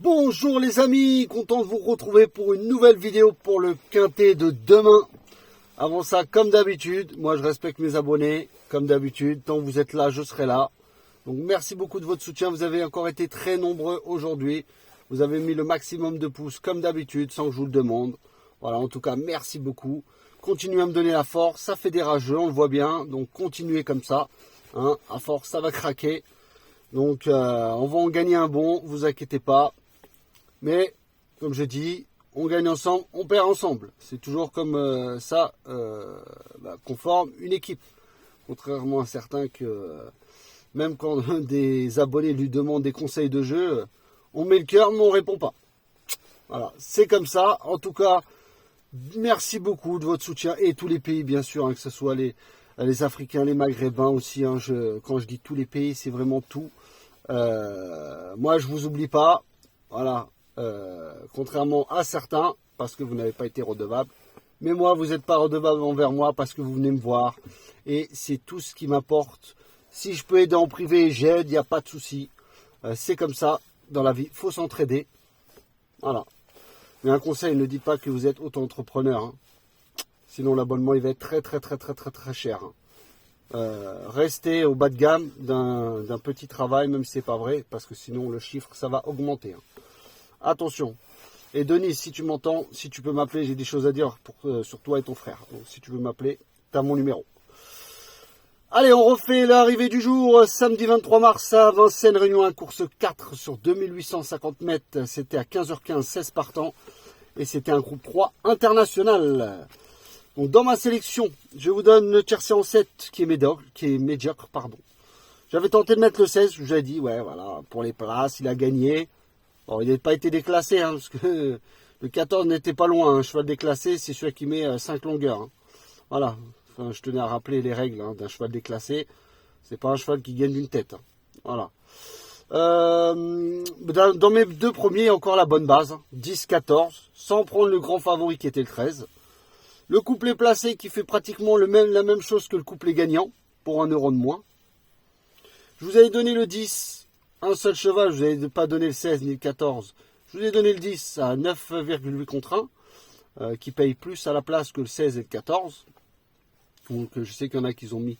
Bonjour les amis, content de vous retrouver pour une nouvelle vidéo pour le quintet de demain. Avant ça, comme d'habitude, moi je respecte mes abonnés, comme d'habitude, tant que vous êtes là, je serai là. Donc merci beaucoup de votre soutien, vous avez encore été très nombreux aujourd'hui. Vous avez mis le maximum de pouces comme d'habitude, sans que je vous le demande. Voilà, en tout cas, merci beaucoup. Continuez à me donner la force, ça fait des rageux, on le voit bien, donc continuez comme ça. Hein, à force, ça va craquer. Donc on va en gagner un bon, vous inquiétez pas. Mais, comme je dis, on gagne ensemble, on perd ensemble. C'est toujours comme ça qu'on forme une équipe. Contrairement à certains que, même quand des abonnés lui demandent des conseils de jeu, on met le cœur mais on ne répond pas. Voilà, c'est comme ça. En tout cas, merci beaucoup de votre soutien et tous les pays bien sûr, hein, que ce soit les Africains, les Maghrébins aussi. Hein, quand je dis tous les pays, c'est vraiment tout. Moi, je vous oublie pas. Voilà. Contrairement à certains, parce que vous n'avez pas été redevable. Mais moi, vous n'êtes pas redevable envers moi parce que vous venez me voir. Et c'est tout ce qui m'apporte. Si je peux aider en privé, j'aide, il n'y a pas de souci. C'est comme ça dans la vie, il faut s'entraider. Voilà. Mais un conseil, ne dites pas que vous êtes auto-entrepreneur. Hein. Sinon, l'abonnement, il va être très cher. Hein. Restez au bas de gamme d'un petit travail, même si ce n'est pas vrai, parce que sinon, le chiffre, ça va augmenter. Hein. Attention. Et Denis, si tu m'entends, si tu peux m'appeler, j'ai des choses à dire sur toi et ton frère. Donc si tu veux m'appeler, tu as mon numéro. Allez, on refait l'arrivée du jour. Samedi 23 mars à Vincennes, Réunion 1, course 4 sur 2850 mètres. C'était à 15h15, 16 partants. Et c'était un groupe 3 international. Donc dans ma sélection, je vous donne le tiercé en 7 qui est médiocre. J'avais tenté de mettre le 16, je vous ai dit, ouais, voilà, pour les places, il a gagné. Bon, il n'a pas été déclassé, hein, parce que le 14 n'était pas loin. Un cheval déclassé, c'est celui qui met 5 longueurs. Hein. Voilà, enfin, je tenais à rappeler les règles d'un cheval déclassé. C'est pas un cheval qui gagne d'une tête. Hein. Voilà. Dans mes deux premiers, encore la bonne base. 10-14, sans prendre le grand favori qui était le 13. Le couplet placé qui fait pratiquement la même chose que le couplet gagnant, pour 1 euro de moins. Je vous avais donné le 10. Un seul cheval, je ne vous ai pas donné le 16 ni le 14. Je vous ai donné le 10 à 9,8 contre 1, qui paye plus à la place que le 16 et le 14. Donc je sais qu'il y en a qui ont mis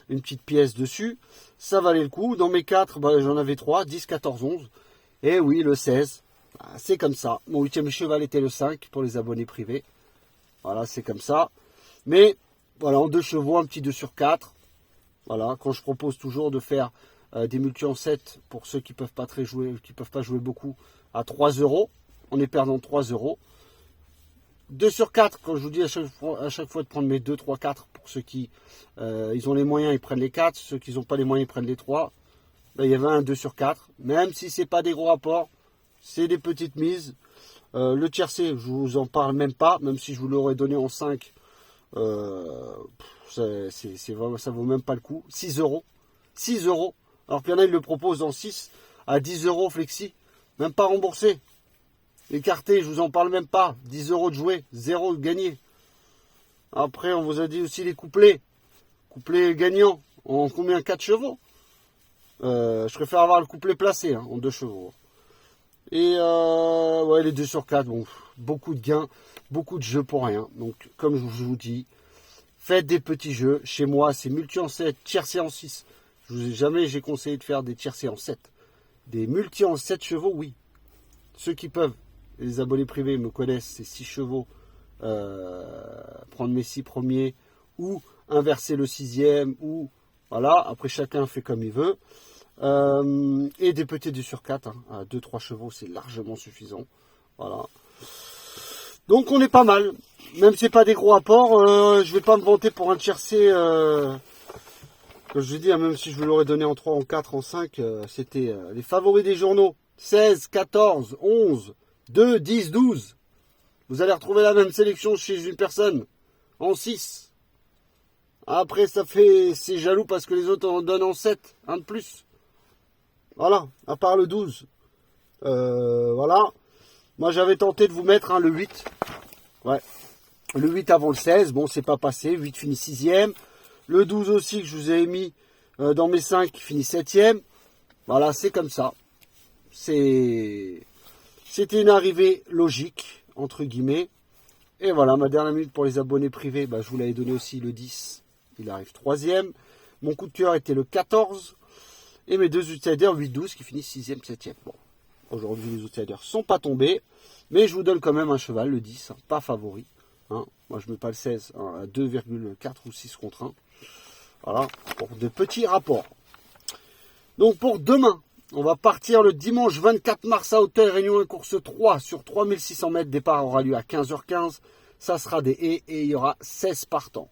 une petite pièce dessus. Ça valait le coup. Dans mes 4, j'en avais 3, 10, 14, 11. Et oui, le 16, c'est comme ça. Mon 8e cheval était le 5 pour les abonnés privés. Voilà, c'est comme ça. Mais voilà, en 2 chevaux, un petit 2 sur 4. Voilà, quand je propose toujours de faire des multi en 7 pour ceux qui ne peuvent pas jouer beaucoup à 3 euros. On est perdant 3 euros. 2 sur 4, quand je vous dis à chaque fois de prendre mes 2, 3, 4 pour ceux qui ils ont les moyens, ils prennent les 4. Ceux qui n'ont pas les moyens, ils prennent les 3. Là, il y avait un 2 sur 4. Même si ce n'est pas des gros rapports, c'est des petites mises. Le tiercé, je ne vous en parle même pas, même si je vous l'aurais donné en 5. Ça vaut même pas le coup. 6 euros. 6 euros. Alors qu'il y en a, ils le proposent en 6 à 10 euros flexi. Même pas remboursé. Écarté, je vous en parle même pas. 10 euros de jouer, 0 de gagné. Après, on vous a dit aussi les couplets. Couplets gagnants. En combien? 4 chevaux. Je préfère avoir le couplet placé en 2 chevaux. Et ouais, les 2 sur 4, bon, beaucoup de gains, beaucoup de jeux pour rien. Donc, comme je vous dis, faites des petits jeux. Chez moi, c'est multi en 7, tiercé en 6. Jamais j'ai conseillé de faire des tiercés en 7. Des multi en 7 chevaux, oui. Ceux qui peuvent, les abonnés privés me connaissent, c'est 6 chevaux, prendre mes 6 premiers, ou inverser le 6e, ou voilà, après chacun fait comme il veut. Et des petits 2 sur 4, hein, à 2-3 chevaux, c'est largement suffisant. Voilà. Donc on est pas mal. Même si c'est pas des gros apports, je vais pas me vanter pour un tiercé. Comme je vous dis, même si je vous l'aurais donné en 3, en 4, en 5, c'était les favoris des journaux. 16, 14, 11, 2, 10, 12. Vous allez retrouver la même sélection chez une personne. En 6. Après, c'est jaloux parce que les autres en donnent en 7. Un de plus. Voilà, à part le 12. Voilà. Moi, j'avais tenté de vous mettre le 8. Ouais. Le 8 avant le 16. Bon, c'est pas passé. 8 finit 6e. Le 12 aussi que je vous ai mis dans mes 5 qui finit 7e. Voilà, c'est comme ça. C'est C'était une arrivée logique, entre guillemets. Et voilà, ma dernière minute pour les abonnés privés, je vous l'avais donné aussi le 10. Il arrive 3e. Mon coup de cœur était le 14. Et mes deux outsiders, 8-12, qui finissent 6e, 7e. Bon, aujourd'hui, les outsiders ne sont pas tombés. Mais je vous donne quand même un cheval, le 10, pas favori. Moi, je ne mets pas le 16 à 2,4 ou 6 contre 1. Voilà, pour de petits rapports. Donc, pour demain, on va partir le dimanche 24 mars à Auteuil-Réunion, course 3 sur 3600 mètres. Départ aura lieu à 15h15. Ça sera des haies et il y aura 16 partants.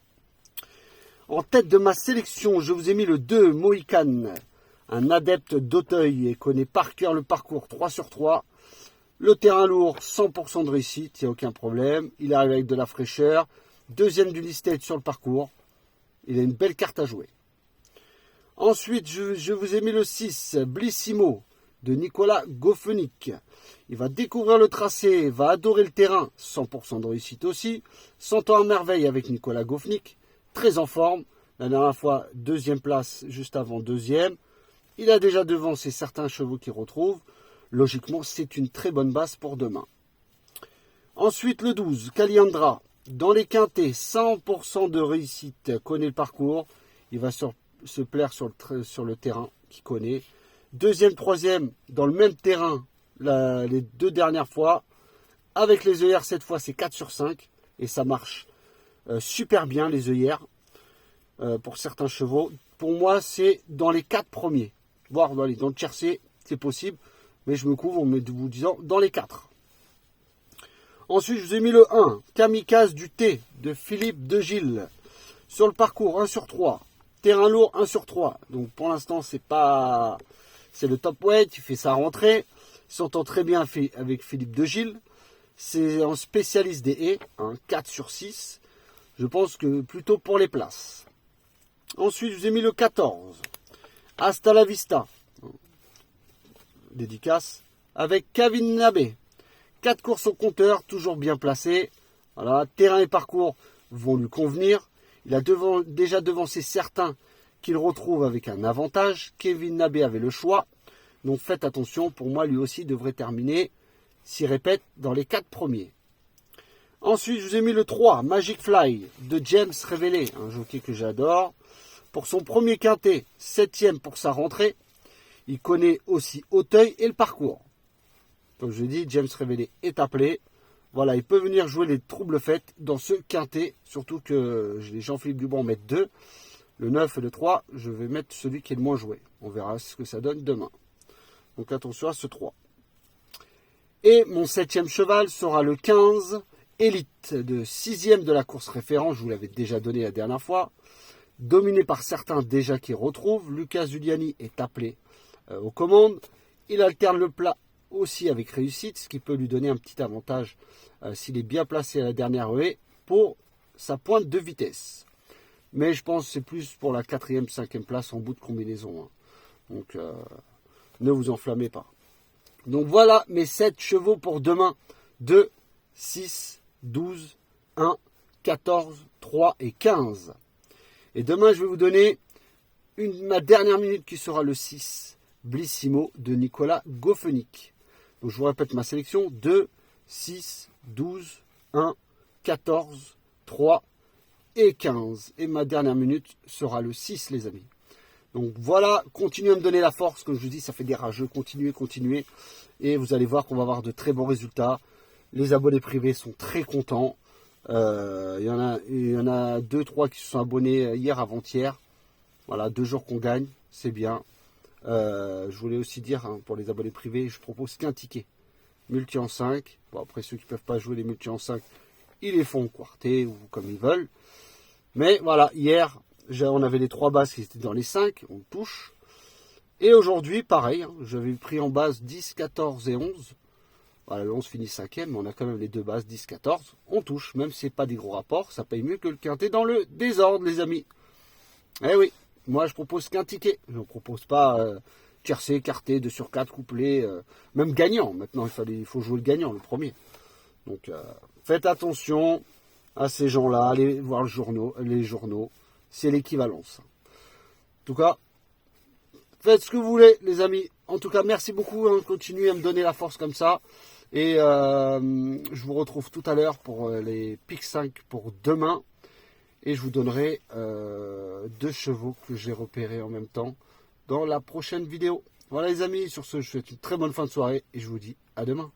En tête de ma sélection, je vous ai mis le 2, Mohican, un adepte d'Auteuil et connaît par cœur le parcours 3 sur 3. Le terrain lourd, 100% de réussite, il n'y a aucun problème. Il arrive avec de la fraîcheur. Deuxième du listed sur le parcours. Il a une belle carte à jouer. Ensuite, je vous ai mis le 6, Blissimo, de Nicolas Goffenick. Il va découvrir le tracé, va adorer le terrain, 100% de réussite aussi. S'entend à merveille avec Nicolas Goffenick, très en forme. La dernière fois, 2e place, juste avant 2e. Il a déjà devancé certains chevaux qu'il retrouve. Logiquement, c'est une très bonne base pour demain. Ensuite, le 12, Caliandra. Dans les quintés, 100% de réussite, connaît le parcours. Il va se plaire sur le terrain qu'il connaît. 2e, 3e, dans le même terrain, les 2 dernières fois. Avec les œillères, cette fois, c'est 4 sur 5. Et ça marche super bien, les œillères, pour certains chevaux. Pour moi, c'est dans les 4 premiers. Voire dans le tiercé, c'est possible. Mais je me couvre en vous disant dans les 4. Ensuite, je vous ai mis le 1, Kamikaze du T, de Philippe de Gilles. Sur le parcours, 1 sur 3. Terrain lourd, 1 sur 3. Donc pour l'instant, c'est le top weight, il fait sa rentrée. Il s'entend très bien avec Philippe de Gilles. C'est un spécialiste des haies, 4 sur 6. Je pense que plutôt pour les places. Ensuite, je vous ai mis le 14, Hasta la Vista. Dédicace. Avec Kevin Nabé. 4 courses au compteur, toujours bien placées. Voilà, terrain et parcours vont lui convenir. Il a déjà devancé certains qu'il retrouve avec un avantage. Kevin Nabé avait le choix. Donc faites attention, pour moi lui aussi devrait terminer, s'il répète, dans les 4 premiers. Ensuite, je vous ai mis le 3, Magic Fly, de James Révélé, un jockey que j'adore. Pour son premier quintet, 7e pour sa rentrée. Il connaît aussi Auteuil et le parcours. Comme je dis, James Révélé est appelé. Voilà, il peut venir jouer les troubles faites dans ce quintet. Surtout que les Jean-Philippe Dubois en mettent 2. Le 9 et le 3, je vais mettre celui qui est le moins joué. On verra ce que ça donne demain. Donc attention à ce 3. Et mon 7e cheval sera le 15, Élite, de 6e de la course référence. Je vous l'avais déjà donné la dernière fois. Dominé par certains déjà qui retrouvent. Lucas Giuliani est appelé aux commandes. Il alterne le plat aussi avec réussite, ce qui peut lui donner un petit avantage s'il est bien placé à la dernière haie pour sa pointe de vitesse. Mais je pense que c'est plus pour la 4e, 5e place en bout de combinaison. Donc ne vous enflammez pas. Donc voilà mes 7 chevaux pour demain. 2, 6, 12, 1, 14, 3 et 15. Et demain je vais vous donner ma dernière minute qui sera le 6, Blissimo de Nicolas Goffenick. Donc je vous répète ma sélection, 2, 6, 12, 1, 14, 3 et 15. Et ma dernière minute sera le 6 les amis. Donc voilà, continuez à me donner la force, comme je vous dis, ça fait des rageux, continuez. Et vous allez voir qu'on va avoir de très bons résultats. Les abonnés privés sont très contents. Il y en a 2-3 qui se sont abonnés hier, avant-hier. Voilà, 2 jours qu'on gagne, c'est bien. Je voulais aussi dire, pour les abonnés privés, je propose qu'un ticket. Multi en 5. Bon, après, ceux qui ne peuvent pas jouer les multi en 5, ils les font quarté ou comme ils veulent. Mais voilà, hier, on avait les 3 bases qui étaient dans les 5, on touche. Et aujourd'hui, pareil, j'avais pris en base 10, 14 et 11. Voilà, le 11 finit 5e, mais on a quand même les 2 bases, 10, 14. On touche, même si ce n'est pas des gros rapports, ça paye mieux que le quintet dans le désordre, les amis. Eh oui, moi je propose qu'un ticket. Je ne propose pas tiercé, écarté, 2 sur 4, couplé, même gagnant. Maintenant, il faut jouer le gagnant, le premier. Donc, faites attention à ces gens-là, allez voir les journaux. C'est l'équivalence. En tout cas, faites ce que vous voulez, les amis. En tout cas, merci beaucoup. Continuez à me donner la force comme ça. Et je vous retrouve tout à l'heure pour les pics 5 pour demain. Et je vous donnerai 2 chevaux que j'ai repérés en même temps dans la prochaine vidéo. Voilà les amis, sur ce, je vous souhaite une très bonne fin de soirée et je vous dis à demain.